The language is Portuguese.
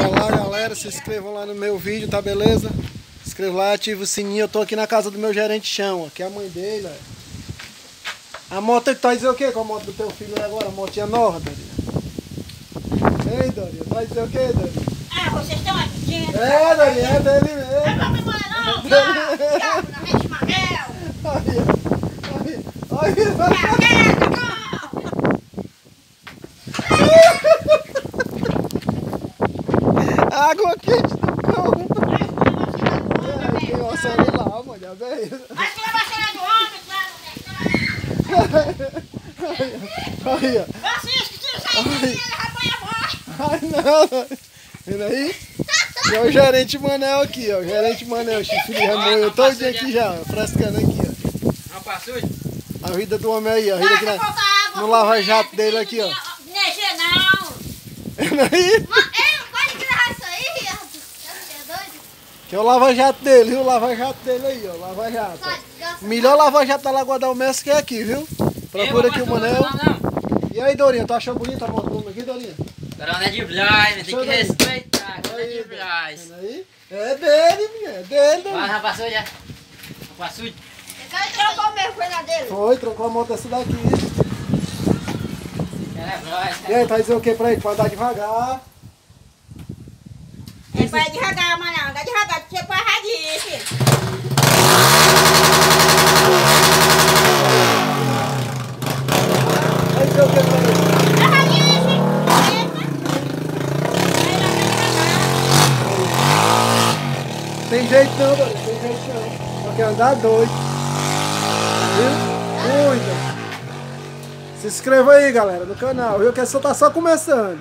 Bora lá, galera, se inscrevam lá no meu vídeo, tá beleza? Se inscreva lá, ativa o sininho. Eu tô aqui na casa do meu gerente chão, aqui é a mãe dele, velho. A moto que tá dizendo o que com a moto do teu filho aí agora? A motinha nova, Dorinha? Ei, Dorinha, tá dizendo o que, Dorinha? Ah, vocês estão aqui. É, Dorinha, é dele mesmo. É pra me mandar não, diabo, na rede Manel. Água quente do cão. Tem o celular, mano, já veio. Mas que levar a cena do homem, claro. Aí, ó. Francisco, tira isso aí, ele vai pôr a voz. Ai, não. Vendo aí? E é o gerente Manel aqui, ó. O gerente Manel, chifre de remoio todinho aqui já, ó. Frescando aqui, ó. Não passou? A vida do homem aí, ó. A vida aqui no lava-jato dele aqui, ó. Neger não. Vendo aí? Pode tirar isso aí, você é doido? Que é o lava-jato dele, viu? O lava-jato dele aí, ó. Lava-jato. Melhor lava-jato da Lagoa da Almessa que é aqui, viu? Procura aqui o Manel. E aí, Dorinha, tu achou bonita a moto aqui, Dorinha? Coronel é de Blas, tem que respeitar. Coronel de Blas. Vendo aí? É dele, minha. É dele, Dorinha. Já passou já? Passou? Ele trocou mesmo, foi na dele. Foi, trocou a moto dessa daqui. É Blas. E aí, tá dizendo o que pra ele? Pode andar devagar. Ele vai devagar, mano. Anda devagar, porque foi erradinho, filho. Vai dizer o que pra ele? Erradinho, filho. Tem jeito não, Dorinha. Tem jeito não. Só quer andar doido. Viu? Cuida. Se inscreva aí, galera, no canal. Viu? Que essa tá só começando.